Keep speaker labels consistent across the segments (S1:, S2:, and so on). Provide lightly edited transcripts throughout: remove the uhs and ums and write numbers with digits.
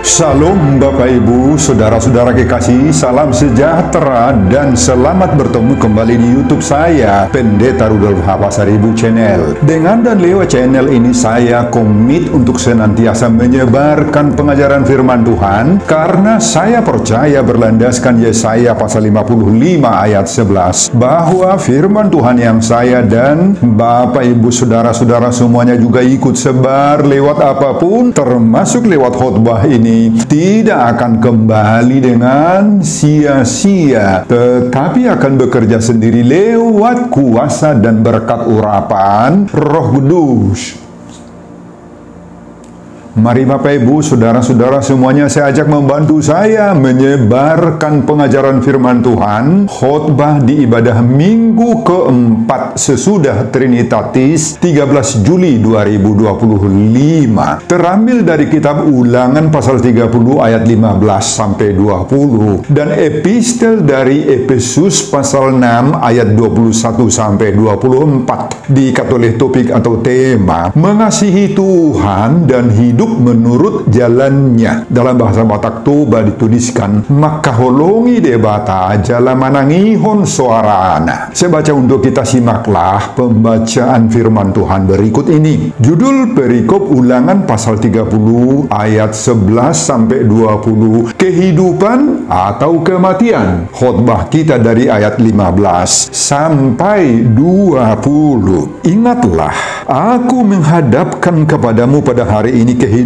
S1: Salam Bapak Ibu, Saudara-saudara kekasih, salam sejahtera dan selamat bertemu kembali di YouTube saya, Pendeta Rudolf Hapasaribu Channel. Dengan dan lewat channel ini saya komit untuk senantiasa menyebarkan pengajaran firman Tuhan, karena saya percaya berlandaskan Yesaya pasal 55 ayat 11 bahwa firman Tuhan yang saya dan Bapak Ibu Saudara-saudara semuanya juga ikut sebar lewat apapun, termasuk lewat khotbah ini, tidak akan kembali dengan sia-sia, tetapi akan bekerja sendiri lewat kuasa dan berkat urapan Roh Kudus. Mari Bapak Ibu, Saudara-saudara semuanya, saya ajak membantu saya menyebarkan pengajaran firman Tuhan, khotbah di ibadah minggu keempat sesudah Trinitatis 13 Juli 2025. Terambil dari kitab Ulangan pasal 30 ayat 15 sampai 20 dan epistel dari Efesus pasal 6 ayat 21 sampai 24. Diikat oleh topik atau tema mengasihi Tuhan dan hidup menurut jalannya. Dalam bahasa Batak Toba dituliskan makaholongi debata jala manangihon suarana. Saya baca untuk kita, simaklah pembacaan firman Tuhan berikut ini. Judul perikop Ulangan pasal 30 ayat 11 sampai 20, kehidupan atau kematian. Khotbah kita dari ayat 15 sampai 20. Ingatlah, aku menghadapkan kepadamu pada hari ini kehidupan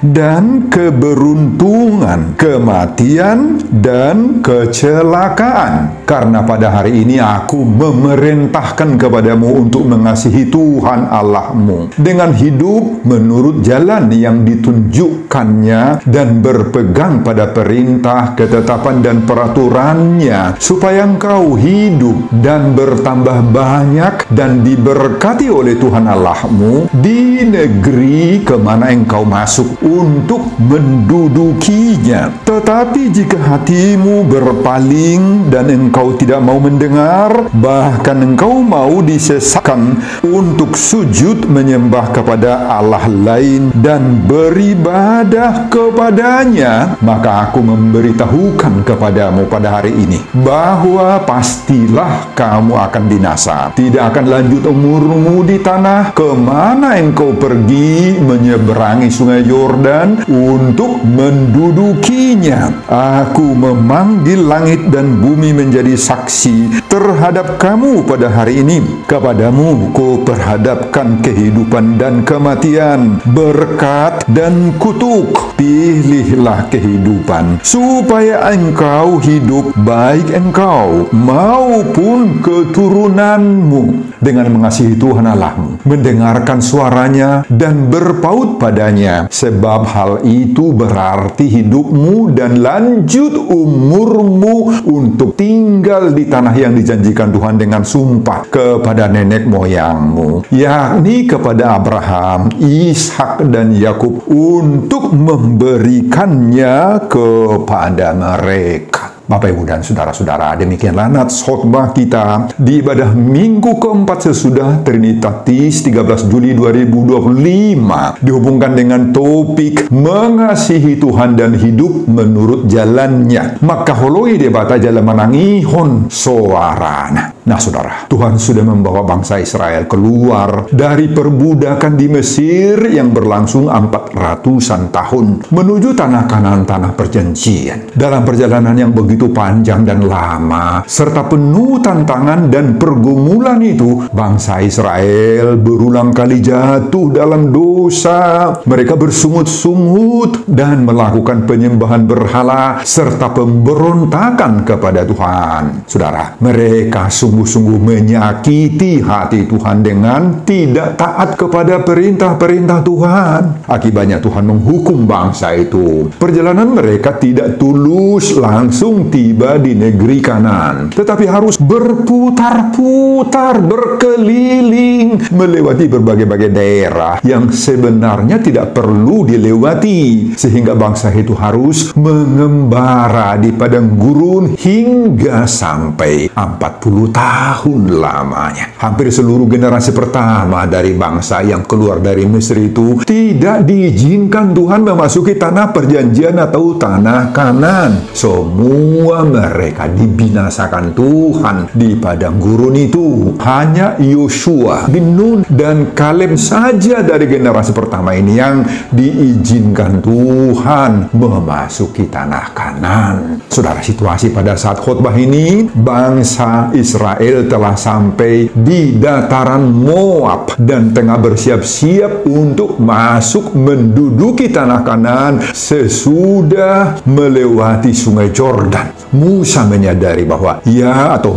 S1: dan keberuntungan, kematian dan kecelakaan. Karena pada hari ini aku memerintahkan kepadamu untuk mengasihi Tuhan Allahmu dengan hidup menurut jalan yang ditunjukkannya dan berpegang pada perintah, ketetapan dan peraturannya, supaya engkau hidup dan bertambah banyak dan diberkati oleh Tuhan Allahmu di negeri kemana engkau masuk untuk mendudukinya. Tetapi jika hatimu berpaling dan engkau tidak mau mendengar, bahkan engkau mau disesatkan untuk sujud menyembah kepada Allah lain dan beribadah kepadanya, maka aku memberitahukan kepadamu pada hari ini bahwa pastilah kamu akan binasa. Tidak akan lanjut umurmu di tanah kemana engkau pergi menyeberangi sungai Yordan untuk mendudukinya. Aku memanggil langit dan bumi menjadi saksi terhadap kamu pada hari ini. Kepadamu ku perhadapkan kehidupan dan kematian, berkat dan kutuk. Pilihlah kehidupan supaya engkau hidup, baik engkau maupun keturunanmu, dengan mengasihi Tuhan Allahmu, mendengarkan suaranya dan berpaut padanya, sebab hal itu berarti hidupmu dan lanjut umurmu untuk tinggal di tanah yang dijanjikan Tuhan dengan sumpah kepada nenek moyangmu, yakni kepada Abraham, Ishak dan Yakub, untuk memberikannya kepada mereka. Bapak Ibu dan Saudara-saudara, demikianlah nats khotbah kita di ibadah minggu keempat sesudah Trinitatis 13 Juli 2025, dihubungkan dengan topik mengasihi Tuhan dan hidup menurut jalannya. Maka holoi debata jala manangihon soarana. Nah saudara, Tuhan sudah membawa bangsa Israel keluar dari perbudakan di Mesir yang berlangsung 400-an tahun menuju tanah Kanaan, tanah perjanjian. Dalam perjalanan yang begitu panjang dan lama serta penuh tantangan dan pergumulan itu, bangsa Israel berulang kali jatuh dalam dosa. Mereka bersungut-sungut dan melakukan penyembahan berhala serta pemberontakan kepada Tuhan. Saudara, mereka sungguh-sungguh menyakiti hati Tuhan dengan tidak taat kepada perintah-perintah Tuhan. Akibatnya Tuhan menghukum bangsa itu. Perjalanan mereka tidak tulus langsung tiba di negeri Kanaan, tetapi harus berputar-putar, berkeliling, melewati berbagai-bagai daerah yang sebenarnya tidak perlu dilewati, sehingga bangsa itu harus mengembara di padang gurun hingga sampai 40 tahun. tahun lamanya. Hampir seluruh generasi pertama dari bangsa yang keluar dari Mesir itu tidak diizinkan Tuhan memasuki tanah perjanjian atau tanah Kanaan. Semua mereka dibinasakan Tuhan di padang gurun itu. Hanya Yosua bin Nun dan Kaleb saja dari generasi pertama ini yang diizinkan Tuhan memasuki tanah Kanaan. Saudara, situasi pada saat khotbah ini, bangsa Israel telah sampai di dataran Moab dan tengah bersiap-siap untuk masuk menduduki tanah Kanaan sesudah melewati sungai Yordan. Musa menyadari bahwa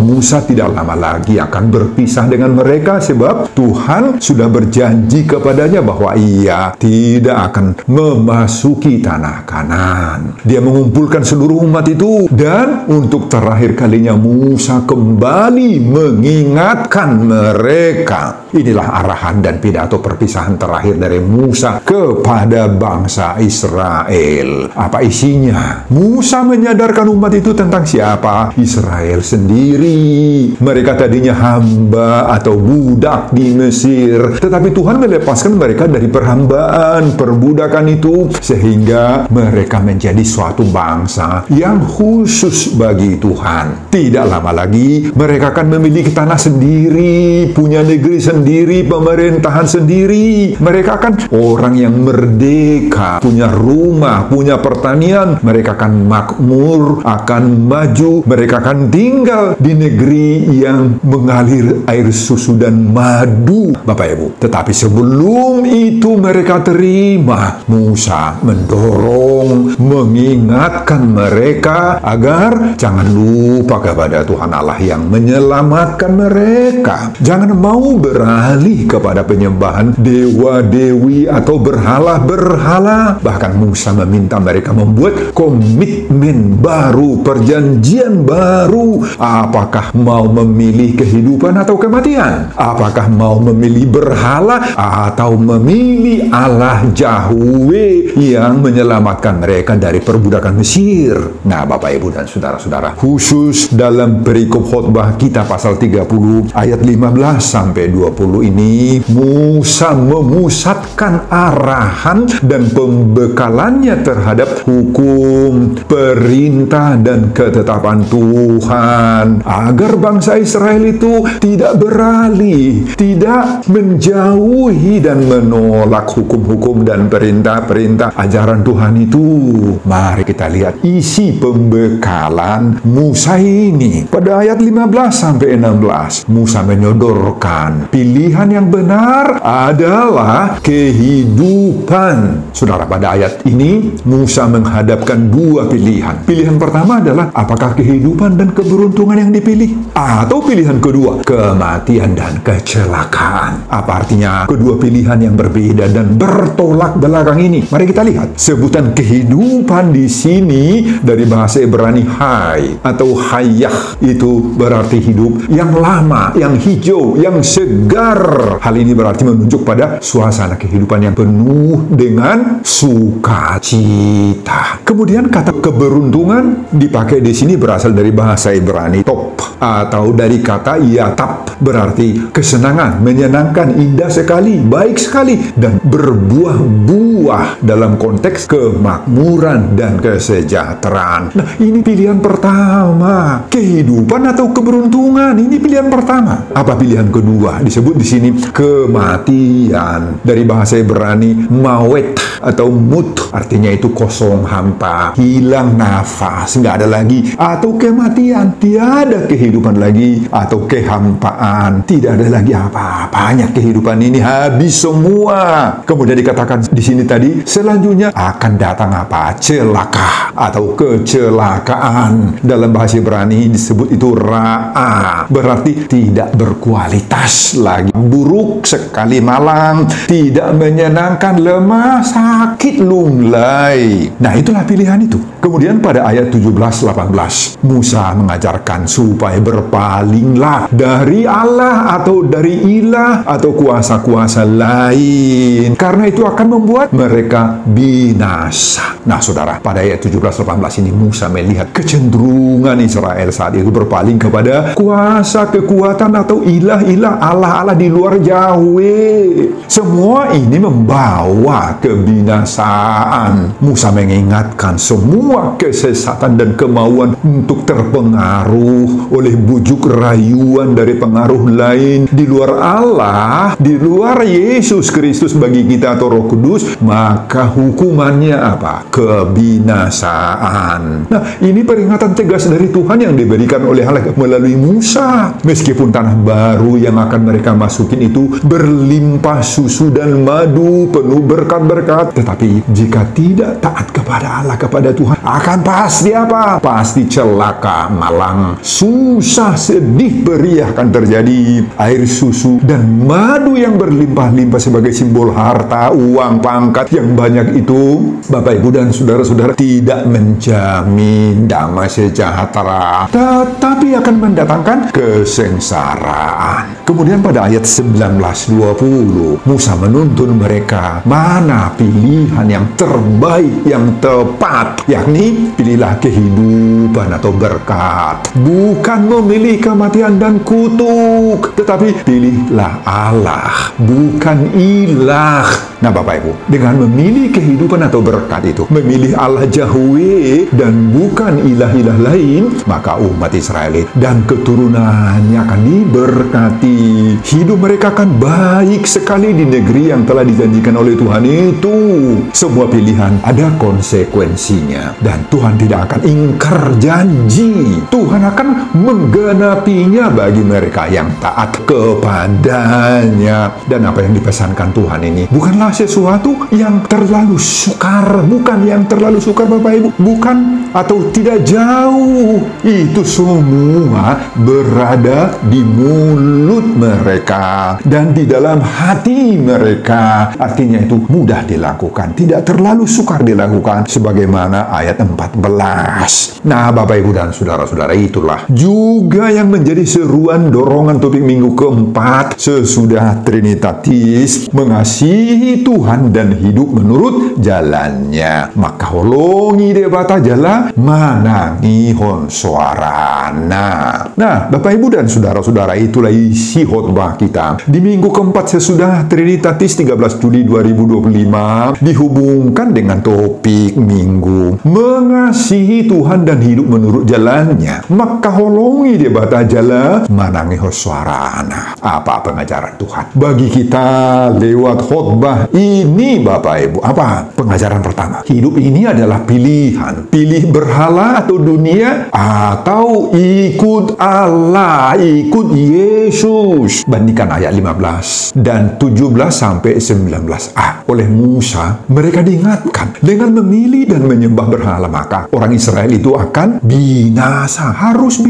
S1: Musa tidak lama lagi akan berpisah dengan mereka, sebab Tuhan sudah berjanji kepadanya bahwa ia tidak akan memasuki tanah Kanaan. Dia mengumpulkan seluruh umat itu, dan untuk terakhir kalinya Musa kembali mengingatkan mereka. Inilah arahan dan pidato perpisahan terakhir dari Musa kepada bangsa Israel. Apa isinya? Musa menyadarkan umat itu tentang siapa Israel sendiri. Mereka tadinya hamba atau budak di Mesir, tetapi Tuhan melepaskan mereka dari perhambaan, perbudakan itu, sehingga mereka menjadi suatu bangsa yang khusus bagi Tuhan. Tidak lama lagi mereka akan memiliki tanah sendiri, punya negeri sendiri, pemerintahan sendiri. Mereka akan orang yang merdeka, punya rumah, punya pertanian. Mereka akan makmur, akan maju. Mereka akan tinggal di negeri yang mengalir air susu dan madu, Bapak Ibu. Tetapi sebelum itu mereka terima, Musa mendorong, mengingatkan mereka agar jangan lupa kepada Tuhan Allah yang menyelamatkan mereka. Jangan mau beralih kepada penyembahan dewa-dewi atau berhala-berhala. Bahkan Musa meminta mereka membuat komitmen baru, perjanjian baru. Apakah mau memilih kehidupan atau kematian? Apakah mau memilih berhala atau memilih Allah Yahweh yang menyelamatkan mereka dari perbudakan Mesir? Nah, Bapak Ibu dan saudara-saudara, khusus dalam perikop khotbah kita pasal 30 ayat 15 sampai 20 ini, Musa memusatkan arahan dan pembekalannya terhadap hukum, perintah dan ketetapan Tuhan, agar bangsa Israel itu tidak beralih, tidak menjauhi dan menolak hukum-hukum dan perintah-perintah ajaran Tuhan itu. Mari kita lihat isi pembekalan Musa ini. Pada ayat 15 sampai 16, Musa menyodorkan pilihan yang benar adalah kehidupan. Saudara, pada ayat ini Musa menghadapkan dua pilihan. Pilihan pertama adalah apakah kehidupan dan keberuntungan yang dipilih, atau pilihan kedua kematian dan kecelakaan. Apa artinya kedua pilihan yang berbeda dan bertolak belakang ini? Mari kita lihat. Sebutan kehidupan di sini dari bahasa Ibrani hay atau hayah, itu berarti hidup yang lama, yang hijau, yang segar. Hal ini berarti menunjuk pada suasana kehidupan yang penuh dengan sukacita. Kemudian kata keberuntungan dipakai di sini berasal dari bahasa Ibrani top, atau dari kata yatap, berarti kesenangan, menyenangkan, indah sekali, baik sekali, dan berbuah-buah dalam konteks kemakmuran dan kesejahteraan. Nah, ini pilihan pertama. Kehidupan atau keberuntungan, ini pilihan pertama. Apa pilihan kedua? Disebut di sini kematian. Dari bahasa Ibrani mawet atau mut, artinya itu kosong, hampa, hilang nafas, nggak ada lagi. Atau kematian, tiada kehidupan lagi, atau kehampaan, tidak ada lagi apa-apanya. Kehidupan ini habis semua. Kemudian dikatakan di sini tadi, selanjutnya akan datang apa? Celaka atau kecelakaan. Dalam bahasa Ibrani disebut itu ra'a, berarti tidak berkualitas lagi, buruk sekali, malang, tidak menyenangkan, lemah, sakit lunglai. Nah, itulah pilihan itu. Kemudian pada ayat 17-18, Musa mengajarkan supaya berpalinglah dari Allah atau dari ilah atau kuasa-kuasa lain, karena itu akan membuat mereka binasa. Nah, saudara, pada ayat 17-18 ini Musa melihat kecenderungan Israel saat itu berpaling kepada kuasa, kekuatan atau ilah-ilah, Allah-Allah di luar Yahweh. Semua ini membawa kebinasaan. Musa mengingatkan semua kesesatan dan kemauan untuk terpengaruh oleh bujuk rayuan dari pengaruh lain di luar Allah, di luar Yesus Kristus bagi kita atau Roh Kudus, maka hukumannya apa? Kebinasaan. Nah, ini peringatan tegas dari Tuhan yang diberikan oleh Allah melalui Musa. Meskipun tanah baru yang akan mereka masukin itu berlimpah susu dan madu, penuh berkat-berkat, tetapi jika tidak taat kepada Allah, kepada Tuhan, akan pasti apa? Pasti celaka, malang, susah, sedih, beriah akan terjadi. Air susu dan madu yang berlimpah-limpah sebagai simbol harta, uang, pangkat yang banyak itu, Bapak, Ibu, dan saudara-saudara, tidak menjamin damai sejahtera, tetapi akan mendatangkan kesengsaraan. Kemudian pada ayat 19-20, Musa menuntun mereka mana pilihan yang terbaik, yang tepat, yakni pilihlah kehidupan atau berkat, bukan memilih kematian dan kutuk, tetapi pilihlah Allah, bukan ilah. Nah, Bapak Ibu, dengan memilih kehidupan atau berkat itu, memilih Allah Yahweh dan bukan ilah-ilah lain, maka umat Israel dan keturunannya akan diberkati. Hidup mereka akan baik sekali di negeri yang telah dijanjikan oleh Tuhan itu. Semua pilihan ada konsekuensinya, dan Tuhan tidak akan ingkar janji. Tuhan akan menggenapinya bagi mereka yang taat kepadanya. Dan apa yang dipesankan Tuhan ini bukanlah sesuatu yang terlalu sukar, bukan yang terlalu sukar, Bapak Ibu, bukan, atau tidak jauh. Itu semua berada di mulut mereka dan di dalam hati mereka. Artinya itu mudah dilakukan, tidak terlalu sukar dilakukan, sebagaimana ayat 14. Nah, Bapak, Ibu, dan saudara-saudara, itulah juga yang menjadi seruan dorongan topik minggu keempat sesudah Trinitatis, mengasihi Tuhan dan hidup menurut jalannya. Maka holongi debata jala manangi hon suarana. Nah, Bapak, Ibu, dan saudara-saudara, itulah isi khotbah kita di minggu keempat sesudah Trinitatis 13 Juli 2025, dihubungkan dengan topik minggu mengasihi Tuhan dan hidup menurut jalannya. Maka holongi debata jala manangi hon suarana. Apa pengajaran Tuhan bagi kita lewat khotbah ini, Bapak, Ibu? Apa pengajaran pertama? Hidup ini adalah pilihan. Pilih berhala atau dunia, atau ikut Allah, ikut Yesus. Bandingkan ayat 15 dan 17-19a. Oleh Musa, mereka diingatkan dengan memilih dan menyembah berhala, maka orang Israel itu akan binasa, harus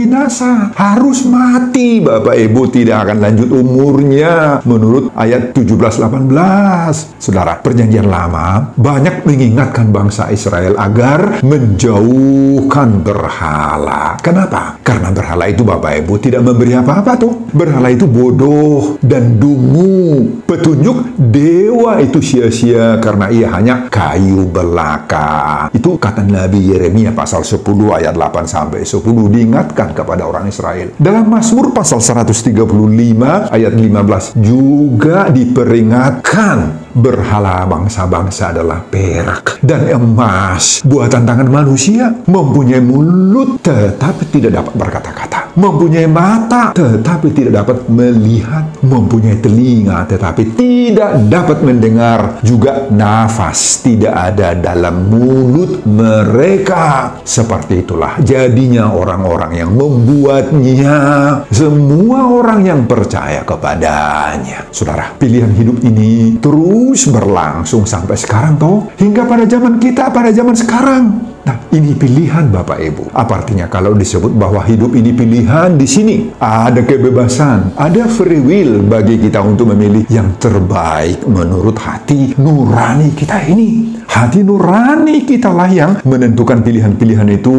S1: mati, Bapak, Ibu, tidak akan lanjut umurnya menurut ayat 17-18. Saudara, perjanjian lama banyak mengingatkan bangsa Israel agar menjauhkan berhala. Kenapa? Karena berhala itu, Bapak, Ibu, tidak memberi apa-apa tuh. Berhala itu bodoh dan dungu. Petunjuk dewa itu sia-sia karena ia hanya kayu belaka. Itu kata Nabi Yeremia pasal 10 ayat 8-10, diingatkan kepada orang Israel. Dalam Mazmur pasal 135 ayat 15 juga diperingatkan berhala bangsa-bangsa adalah perak dan emas buatan tangan manusia, mempunyai mulut tetapi tidak dapat berkata-kata, mempunyai mata tetapi tidak dapat melihat, mempunyai telinga tetapi tidak dapat mendengar, juga nafas tidak ada dalam mulut mereka. Seperti itulah jadinya orang-orang yang membuatnya, semua orang yang percaya kepadanya. Saudara, pilihan hidup ini terus berlangsung sampai sekarang toh, hingga pada zaman kita, pada zaman sekarang. Nah, Ini pilihan Bapak Ibu. Apa artinya kalau disebut bahwa hidup ini pilihan? Di sini ada kebebasan, ada free will bagi kita untuk memilih yang terbaik menurut hati nurani kita ini. Hati nurani kitalah yang menentukan pilihan-pilihan itu.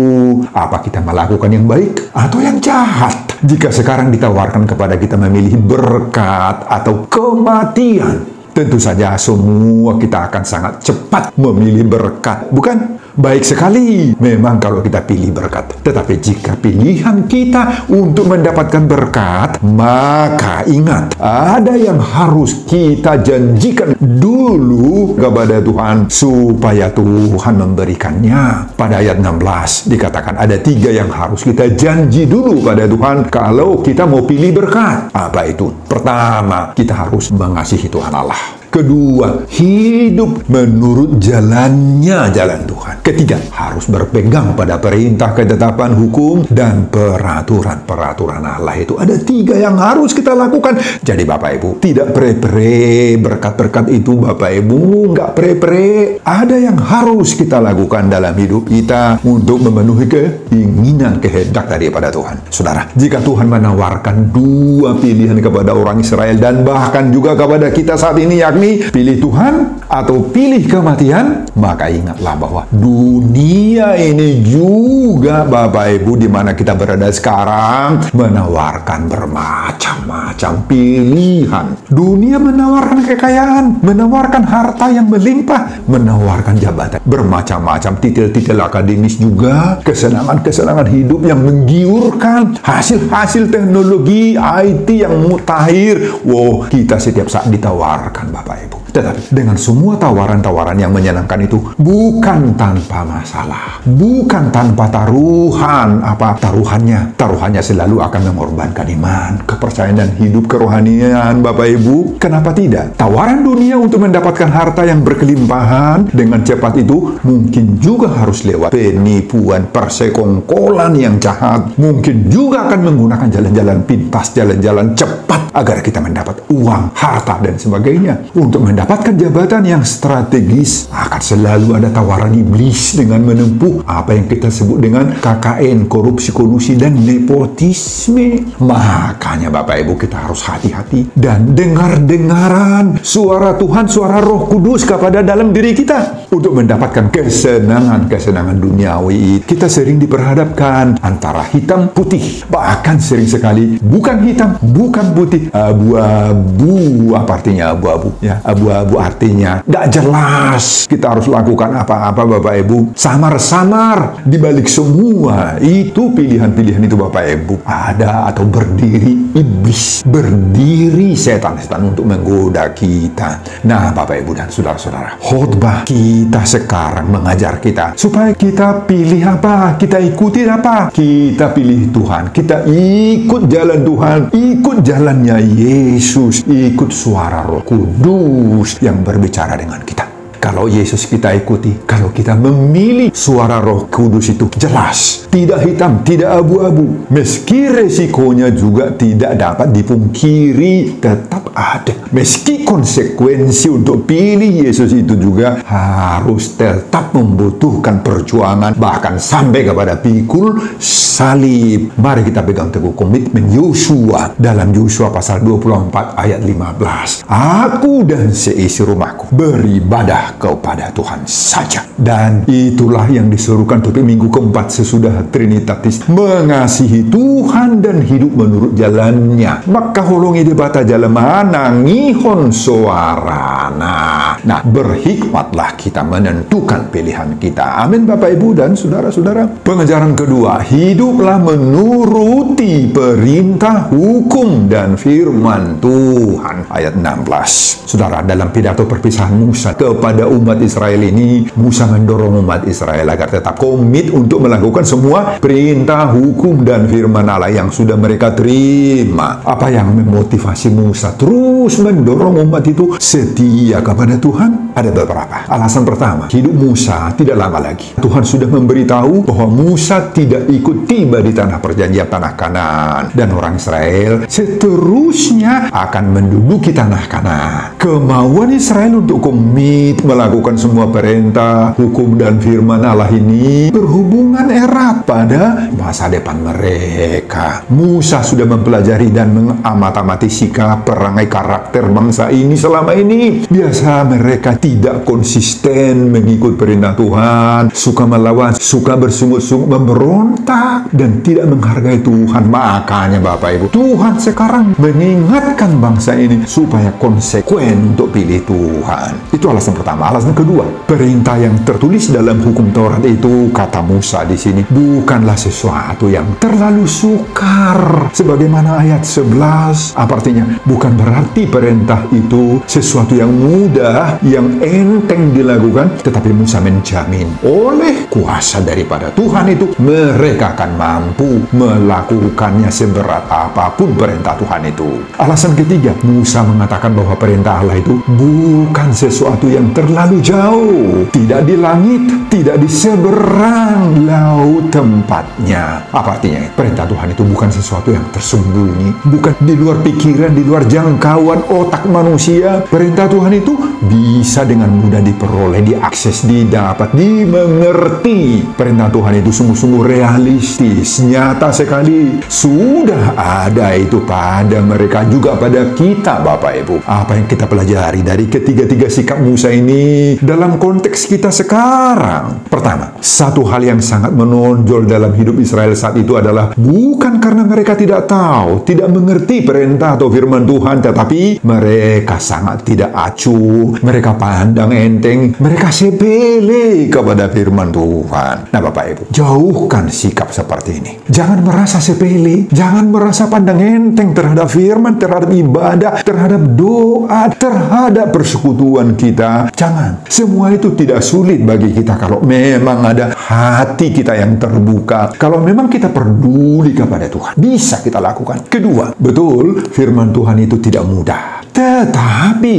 S1: Apa kita melakukan yang baik atau yang jahat? Jika sekarang ditawarkan kepada kita memilih berkat atau kematian, tentu saja semua kita akan sangat cepat memilih berkat, bukan? Baik sekali memang kalau kita pilih berkat. Tetapi jika pilihan kita untuk mendapatkan berkat, maka ingat, ada yang harus kita janjikan dulu kepada Tuhan supaya Tuhan memberikannya. Pada ayat 16 dikatakan ada 3 yang harus kita janji dulu pada Tuhan kalau kita mau pilih berkat. Apa itu? Pertama, kita harus mengasihi Tuhan Allah. Kedua, hidup menurut jalannya jalan Tuhan. Ketiga, harus berpegang pada perintah, ketetapan, hukum, dan peraturan-peraturan Allah. Itu ada 3 yang harus kita lakukan. Jadi Bapak Ibu, tidak pre-pre berkat-berkat itu Bapak Ibu, nggak pre-pre. Ada yang harus kita lakukan dalam hidup kita untuk memenuhi keinginan, kehendak daripada Tuhan. Saudara, jika Tuhan menawarkan 2 pilihan kepada orang Israel dan bahkan juga kepada kita saat ini, yakni pilih Tuhan atau pilih kematian, maka ingatlah bahwa dunia ini juga Bapak Ibu di mana kita berada sekarang menawarkan bermacam-macam pilihan. Dunia menawarkan kekayaan, menawarkan harta yang melimpah, menawarkan jabatan, bermacam-macam titel-titel akademis juga, kesenangan-kesenangan hidup yang menggiurkan, hasil-hasil teknologi IT yang mutakhir. Wow, kita setiap saat ditawarkan Bapak Ibu. Tetapi dengan semua tawaran-tawaran yang menyenangkan itu bukan tanpa masalah, bukan tanpa taruhan. Apa taruhannya? Taruhannya selalu akan mengorbankan iman, kepercayaan dan hidup kerohanian Bapak Ibu. Kenapa tidak? Tawaran dunia untuk mendapatkan harta yang berkelimpahan dengan cepat itu mungkin juga harus lewat penipuan, persekongkolan yang jahat. Mungkin juga akan menggunakan jalan-jalan pintas, jalan-jalan cepat agar kita mendapat uang, harta, dan sebagainya. Untuk mendapatkan jabatan yang strategis, akan selalu ada tawaran iblis dengan menempuh apa yang kita sebut dengan KKN, korupsi, kolusi, dan nepotisme. Makanya Bapak Ibu, kita harus hati-hati dan dengar-dengaran suara Tuhan, suara Roh Kudus kepada dalam diri kita untuk mendapatkan kesenangan-kesenangan duniawi. Kita sering diperhadapkan antara hitam putih, bahkan sering sekali bukan hitam, bukan putih, abu-abu. Apa artinya abu-abu? Ya, abu-abu artinya tidak jelas. Kita harus lakukan apa-apa Bapak Ibu, samar-samar. Di balik semua itu pilihan-pilihan itu Bapak Ibu, ada atau berdiri iblis, berdiri setan-setan untuk menggoda kita. Nah Bapak Ibu dan saudara-saudara, khotbah kita sekarang mengajar kita supaya kita pilih apa, kita ikuti apa. Kita pilih Tuhan, kita ikut jalan Tuhan, ikut jalannya Yesus, ikut suara Roh Kudus yang berbicara dengan kita. Kalau Yesus kita ikuti, kalau kita memilih suara Roh Kudus itu jelas, tidak hitam, tidak abu-abu. Meski resikonya juga tidak dapat dipungkiri, tetap ada. Meski konsekuensi untuk pilih Yesus itu juga harus tetap membutuhkan perjuangan, bahkan sampai kepada pikul salib. Mari kita pegang teguh komitmen Yosua dalam Yosua pasal 24 ayat 15. Aku dan seisi rumahku beribadah kepada Tuhan saja. Dan itulah yang disuruhkan topik minggu keempat sesudah Trinitatis, mengasihi Tuhan dan hidup menurut jalannya. Maka holongi debata jalemana ngihon soarana. Nah, berhikmatlah kita menentukan pilihan kita. Amin Bapak Ibu dan saudara-saudara. Pengajaran kedua, hiduplah menuruti perintah, hukum, dan firman Tuhan. Ayat 16. Saudara, dalam pidato perpisahan Musa kepada umat Israel ini, Musa mendorong umat Israel agar tetap komit untuk melakukan semua perintah, hukum, dan firman Allah yang sudah mereka terima. Apa yang memotivasi Musa terus mendorong umat itu setia kepada Tuhan? Tuhan? Ada beberapa. Alasan pertama, hidup Musa tidak lama lagi. Tuhan sudah memberitahu bahwa Musa tidak ikut tiba di tanah perjanjian, tanah Kanaan. Dan orang Israel seterusnya akan menduduki tanah Kanaan. Kemauan Israel untuk komit melakukan semua perintah, hukum, dan firman Allah ini berhubungan erat pada masa depan mereka. Musa sudah mempelajari dan mengamati sikap, perangai, karakter bangsa ini selama ini. Biasa mereka tidak konsisten mengikut perintah Tuhan, suka melawan, suka bersungut-sungut, memberontak, dan tidak menghargai Tuhan. Makanya Bapak Ibu, Tuhan sekarang mengingatkan bangsa ini supaya konsekuen untuk pilih Tuhan. Itu alasan pertama. Alasan kedua, perintah yang tertulis dalam hukum Taurat itu, kata Musa di sini, bukanlah sesuatu yang terlalu sukar. Sebagaimana ayat 11, apa artinya? Bukan berarti perintah itu sesuatu yang mudah, yang enteng dilakukan, tetapi Musa menjamin oleh kuasa daripada Tuhan itu mereka akan mampu melakukannya seberat apapun perintah Tuhan itu. Alasan ketiga, Musa mengatakan bahwa perintah Allah itu bukan sesuatu yang terlalu jauh, tidak di langit, tidak di seberang laut tempatnya. Apa artinya? Perintah Tuhan itu bukan sesuatu yang tersembunyi, bukan di luar pikiran, di luar jangkauan otak manusia. Perintah Tuhan itu bisa dengan mudah diperoleh, diakses, didapat, dimengerti. Perintah Tuhan itu sungguh-sungguh realistis, nyata sekali. Sudah ada itu pada mereka, juga pada kita Bapak Ibu. Apa yang kita pelajari dari ketiga-tiga sikap Musa ini dalam konteks kita sekarang? Pertama, satu hal yang sangat menonjol dalam hidup Israel saat itu adalah bukan karena mereka tidak tahu, tidak mengerti perintah atau firman Tuhan, tetapi mereka sangat tidak acuh, mereka pandang enteng, mereka sepele kepada firman Tuhan. Nah Bapak Ibu, jauhkan sikap seperti ini. Jangan merasa sepele, jangan merasa pandang enteng terhadap firman, terhadap ibadah, terhadap doa, terhadap persekutuan kita. Jangan. Semua itu tidak sulit bagi kita kalau memang ada hati kita yang terbuka, kalau memang kita peduli kepada Tuhan. Bisa kita lakukan. Kedua, betul firman Tuhan itu tidak mudah, tetapi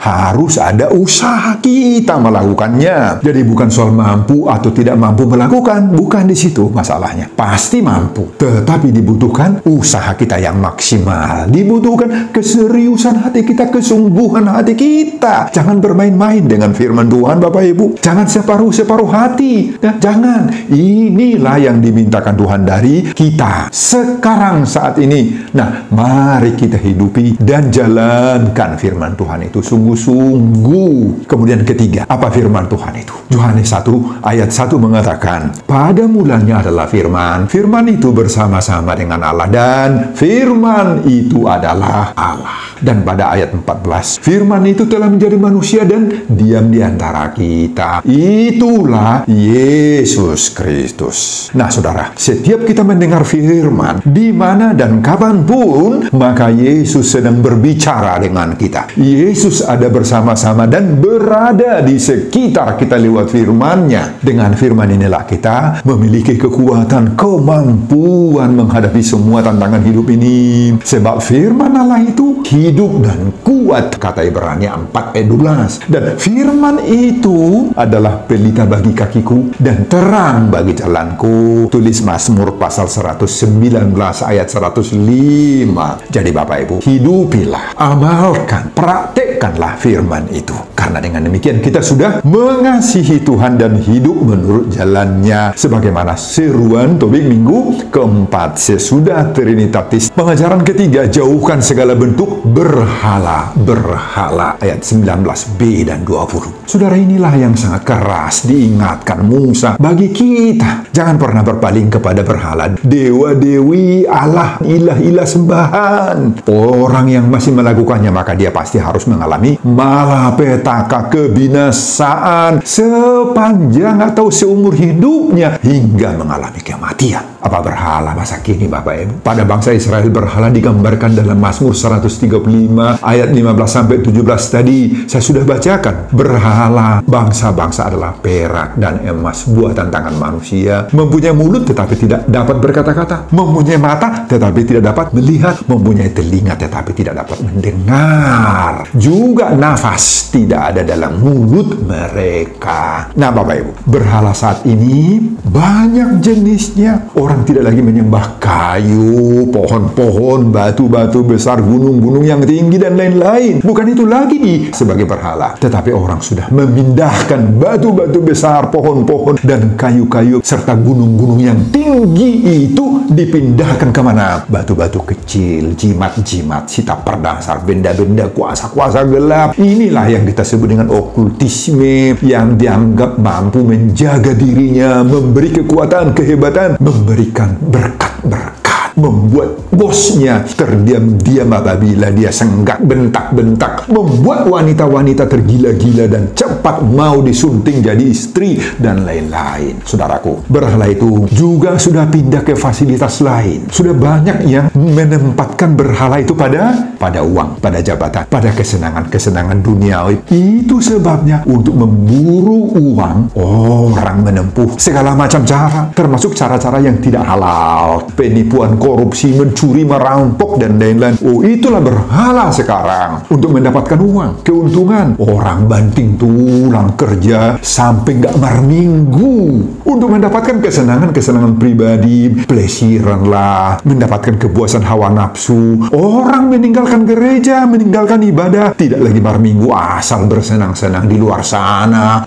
S1: harus ada usaha kita melakukannya. Jadi bukan soal mampu atau tidak mampu melakukan, bukan di situ masalahnya. Pasti mampu, tetapi dibutuhkan usaha kita yang maksimal, dibutuhkan keseriusan hati kita, kesungguhan hati kita. Jangan bermain-main dengan firman Tuhan Bapak Ibu. Jangan separuh-separuh hati. Nah, jangan. Inilah yang dimintakan Tuhan dari kita sekarang saat ini. Nah, mari kita hidupi dan jalankan firman Tuhan itu sungguh-sungguh. Kemudian ketiga, apa firman Tuhan itu? Yohanes 1 ayat 1 mengatakan, pada mulanya adalah firman, firman itu bersama-sama dengan Allah, dan firman itu adalah Allah. Dan pada ayat 14, firman itu telah menjadi manusia dan diam di antara kita. Itulah Yesus Kristus. Nah saudara, setiap kita mendengar firman, di mana dan kapanpun, maka Yesus sedang berbicara dengan kita. Yesus ada bersama-sama dan berada di sekitar kita lewat firman-Nya. Dengan firman inilah kita memiliki kekuatan, kemampuan menghadapi semua tantangan hidup ini. Sebab firman Allah itu hidup dan kuat, kata Ibrani 4 ayat 12. Dan firman itu adalah pelita bagi kakiku dan terang bagi jalanku. Tulis Mazmur pasal 119 ayat 105. Jadi Bapak Ibu, hidupilah, amalkan, praktekkanlah firman itu. Karena dengan demikian kita sudah mengasihi Tuhan dan hidup menurut jalannya. Sebagaimana seruan topik minggu keempat sesudah Trinitatis. Pengajaran ketiga, jauhkan segala bentuk berhala. Berhala ayat 19b dan 20. Saudara, inilah yang sangat keras diingatkan Musa bagi kita. Jangan pernah berpaling kepada berhala, dewa-dewi, Allah, ilah-ilah sembahan. Orang yang masih melakukannya maka dia pasti harus mengalami malapetaka, kebinasaan sepanjang atau seumur hidupnya hingga mengalami kematian. Apa berhala masa kini Bapak Ibu? Pada bangsa Israel berhala digambarkan dalam Mazmur 135 ayat 5 15-17 tadi saya sudah bacakan. Berhala bangsa-bangsa adalah perak dan emas buatan tangan manusia. Mempunyai mulut tetapi tidak dapat berkata-kata, mempunyai mata tetapi tidak dapat melihat, mempunyai telinga tetapi tidak dapat mendengar, juga nafas tidak ada dalam mulut mereka. Nah Bapak Ibu, berhala saat ini banyak jenisnya. Orang tidak lagi menyembah kayu, pohon-pohon, batu-batu besar, gunung-gunung yang tinggi dan lain-lain. Bukan itu lagi sebagai berhala, tetapi orang sudah memindahkan batu-batu besar, pohon-pohon dan kayu-kayu serta gunung-gunung yang tinggi itu dipindahkan kemana? Batu-batu kecil, jimat-jimat, sita perdasar, benda-benda kuasa-kuasa gelap. Inilah yang kita sebut dengan okultisme, yang dianggap mampu menjaga dirinya, memberi kekuatan, kehebatan, memberikan berkat-berkat, membuat bosnya terdiam-diam apabila dia senggak, bentak-bentak, membuat wanita-wanita tergila-gila dan cepat mau disunting jadi istri dan lain-lain. Saudaraku, berhala itu juga sudah pindah ke fasilitas lain. Sudah banyak yang menempatkan berhala itu pada uang, pada jabatan, pada kesenangan-kesenangan duniawi. Itu sebabnya untuk memburu uang, orang menempuh segala macam cara, termasuk cara-cara yang tidak halal, penipuan, korupsi, mencuri, merampok, dan lain-lain. Itulah berhala sekarang. Untuk mendapatkan uang, keuntungan. Orang banting tulang kerja sampai nggak berminggu untuk mendapatkan kesenangan-kesenangan pribadi, pelesiran lah, mendapatkan kepuasan hawa nafsu. Orang meninggalkan gereja, meninggalkan ibadah, tidak lagi berminggu asal bersenang-senang di luar sana.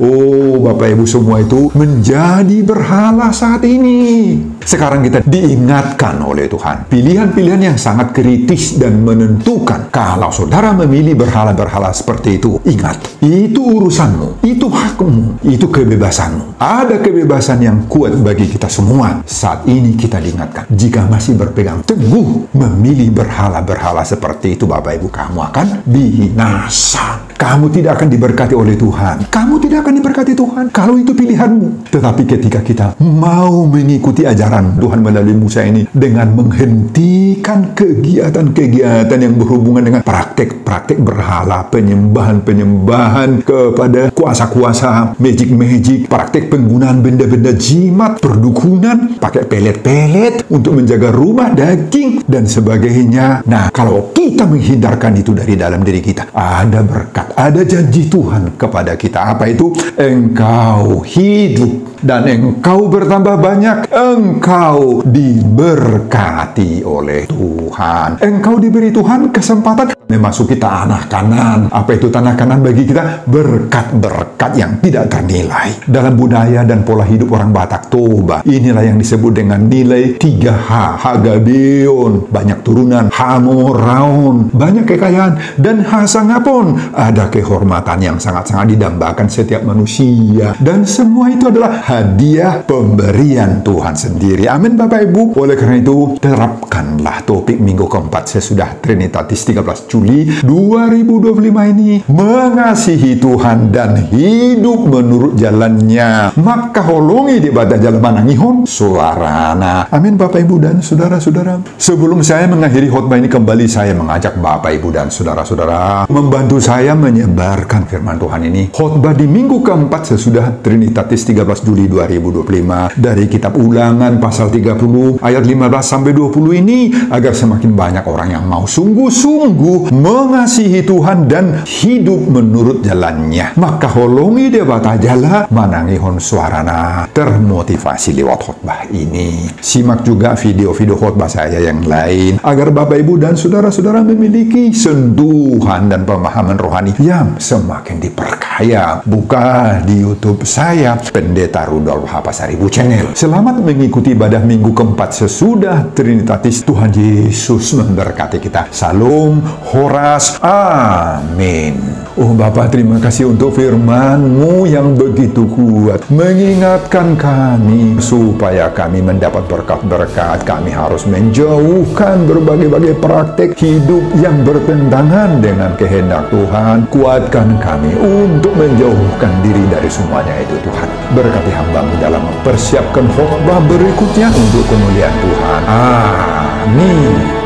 S1: Bapak Ibu, semua itu menjadi berhala saat ini. Sekarang kita diingatkan oleh Tuhan. Pilihan-pilihan yang sangat kritis dan menentukan. Kalau saudara memilih berhala-berhala seperti itu, ingat, itu urusanmu, itu hakmu, itu kebebasanmu. Ada kebebasan yang kuat bagi kita semua. Saat ini kita diingatkan, jika masih berpegang teguh memilih berhala-berhala seperti itu, Bapak Ibu, kamu akan binasa. Kamu tidak akan diberkati oleh Tuhan. Kamu tidak akan diberkati Tuhan kalau itu pilihanmu. Tetapi ketika kita mau mengikuti ajaran Tuhan melalui Musa ini dengan menghentikan kegiatan-kegiatan yang berhubungan dengan praktek-praktek berhala, penyembahan-penyembahan kepada kuasa-kuasa, magic-magic, praktek penggunaan benda-benda jimat, perdukunan, pakai pelet-pelet untuk menjaga rumah, daging, dan sebagainya. Nah, kalau kita menghindarkan itu dari dalam diri kita, ada berkat, ada janji Tuhan kepada kita. Apa itu? Engkau hidup dan engkau bertambah banyak. Engkau diberkati oleh Tuhan. Engkau diberi Tuhan kesempatan memasuki tanah Kanan. Apa itu tanah Kanan bagi kita? Berkat-berkat yang tidak ternilai. Dalam budaya dan pola hidup orang Batak Toba, inilah yang disebut dengan nilai 3H. Hagabeon, banyak turunan. Hamoraon, banyak kekayaan. Dan Hasangapon, ada kehormatan yang sangat-sangat didambakan setiap manusia. Dan semua itu adalah hadiah pemberian Tuhan sendiri. Amin Bapak Ibu. Oleh karena itu, terapkanlah topik minggu keempat sesudah Trinitatis 13 Juli 2025 ini. Mengasihi Tuhan dan hidup menurut jalannya. Maka holongi di batas jalan manangihon suarana. Amin Bapak Ibu dan saudara-saudara. Sebelum saya mengakhiri khotbah ini, kembali saya mengajak Bapak Ibu dan saudara-saudara membantu saya menyebarkan firman Tuhan ini. Khotbah di minggu keempat sesudah Trinitatis 13 Juli 2025 dari kitab Ulangan pasal 30 ayat 15 sampai 20 ini, agar semakin banyak orang yang mau sungguh-sungguh mengasihi Tuhan dan hidup menurut jalannya. Maka holongi dia bata jala manangihon suarana. Termotivasi lewat khotbah ini. Simak juga video-video khotbah saya yang lain agar Bapak Ibu dan saudara-saudara memiliki sentuhan dan pemahaman rohani yang semakin diperkaya. Buka di YouTube saya, Pendeta Rudolf Hapasaribu Channel. Selamat mengikuti ibadah minggu keempat sesudah Trinitatis. Tuhan Yesus memberkati kita. Salam Horas. Amin. Bapa, terima kasih untuk firman-Mu yang begitu kuat, mengingatkan kami supaya kami mendapat berkat-berkat. Kami harus menjauhkan berbagai-bagai praktek hidup yang bertentangan dengan kehendak Tuhan. Kuatkan kami untuk menjauhkan diri dari semuanya itu, Tuhan. Berkati hamba-Mu dalam mempersiapkan khotbah berikutnya untuk kemuliaan Tuhan. Amin.